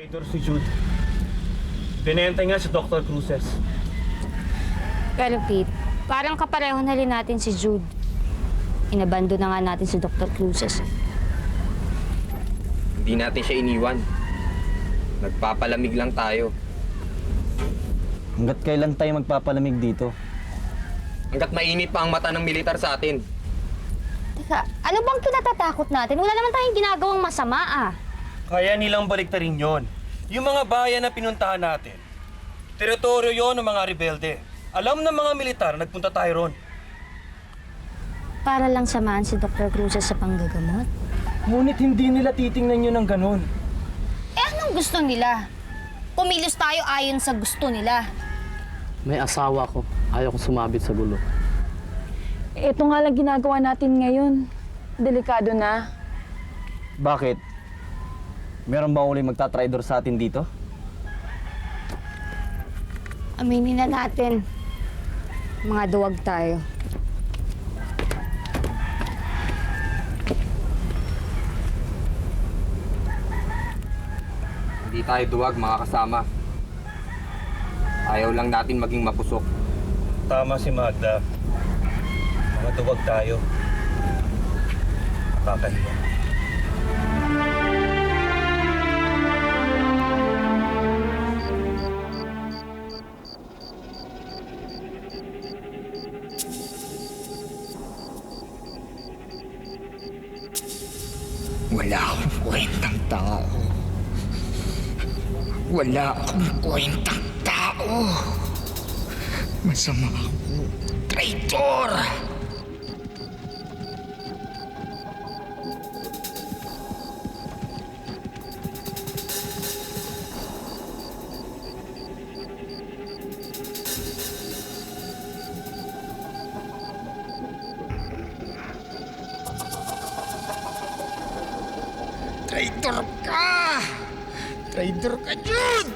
Traitor si Jude. Binenta niya si Dr. Cruces. Pero Pete, parang kapareho na rin natin si Jude. Inabando na nga natin si Dr. Cruces. Hindi natin siya iniwan. Nagpapalamig lang tayo. Hanggat kailan tayo magpapalamig dito? Hanggat mainit pa ang mata ng militar sa atin. Teka, ano bang kinatatakot natin? Wala naman tayong ginagawang masama ah. Kaya nilang baliktarin yon. Yung mga bayan na pinuntahan natin, teritoryo yon ng mga rebelde. Alam ng mga militar, nagpunta tayo ron. Para lang samahan si Dr. Cruces sa panggagamot. Ngunit hindi nila titingnan yun ng ganun. Eh anong gusto nila? Kumilos tayo ayon sa gusto nila. May asawa ko. Ayaw ko sumabit sa gulo. Ito nga lang ginagawa natin ngayon. Delikado na. Bakit? Meron ba uling magtatraidor sa atin dito? Aminin na natin. Mga duwag tayo. Hindi tayo duwag, mga kasama. Ayaw lang natin maging mapusok. Tama si Magda. Mga duwag tayo. Nakakahiya. Wala akong kwentang tao. Wala akong kwentang tao. Masama ako. Traitor! Traitor ka! Traitor ka, Jude!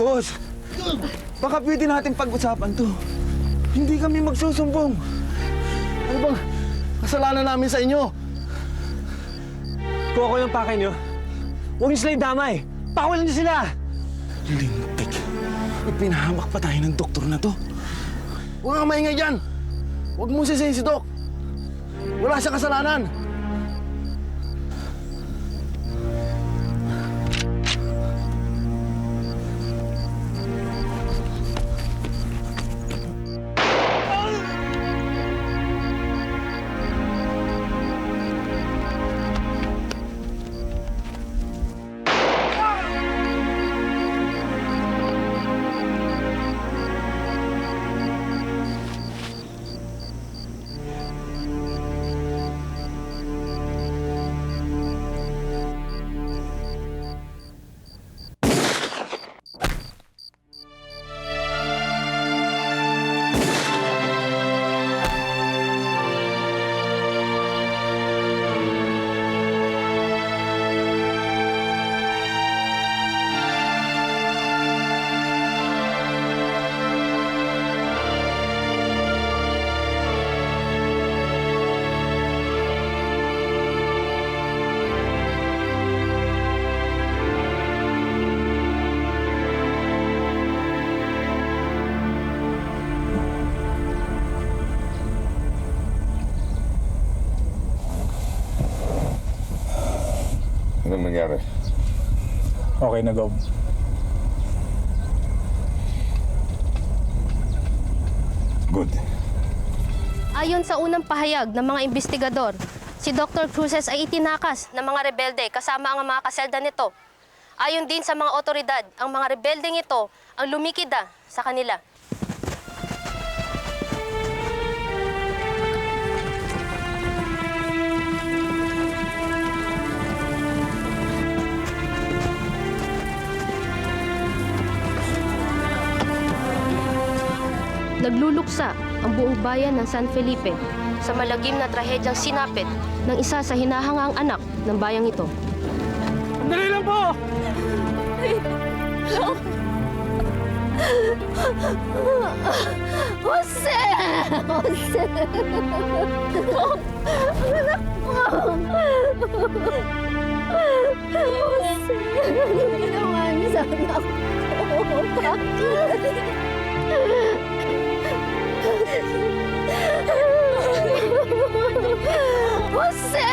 Boss, baka pwede natin pag-usapan to. Hindi kami magsusumbong. Ano bang kasalanan namin sa inyo? Kung ako yung pakay nyo, huwag niyo sila idamay. Pakulan niyo sila! Lintik. Ipinahamak pa tayo ng doktor na to. Huwag kang maingay dyan. Huwag mo sisihin si Doc. Wala siyang kasalanan. nangyari? Okay na, Gob. Good. Ayon sa unang pahayag ng mga investigador, si Dr. Cruces ay itinakas ng mga rebelde kasama ang mga kaselda nito. Ayon din sa mga otoridad, ang mga rebeldeng ito ang lumikida sa kanila. Nagluluksa ang buong bayan ng San Felipe sa malagim na trahedyang sinapit ng isa sa hinahangang anak ng bayang ito. Sandali lang po! Jose! Jose! Anak ko! Jose! Ginawa niyo sa anak ko. Bakit? Jose!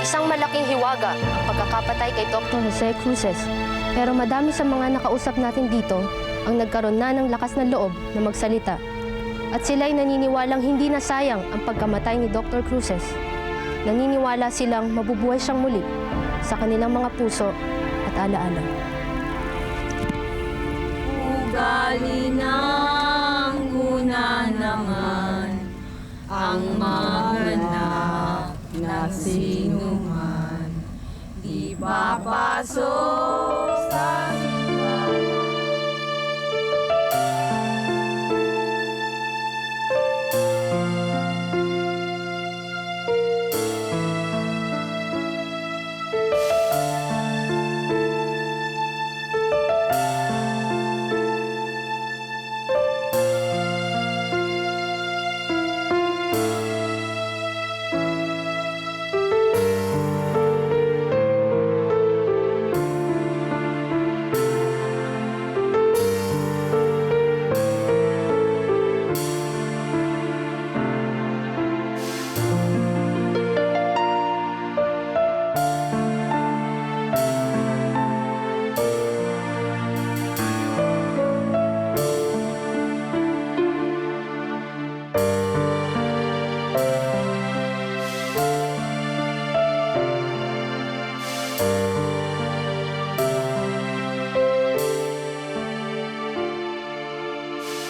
Isang malaking hiwaga ang pagkakapatay kay Dr. Jose Cruces. Pero madami sa mga nakausap natin dito ang nagkaroon na ng lakas ng loob na magsalita. At sila'y naniniwalang hindi na sayang ang pagkamatay ni Dr. Cruces. Naniniwala silang mabubuhay siyang muli sa kanilang mga puso at alaala. Ugali ng una naman ang maganap na sinuman, di papasok sa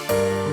Thank you.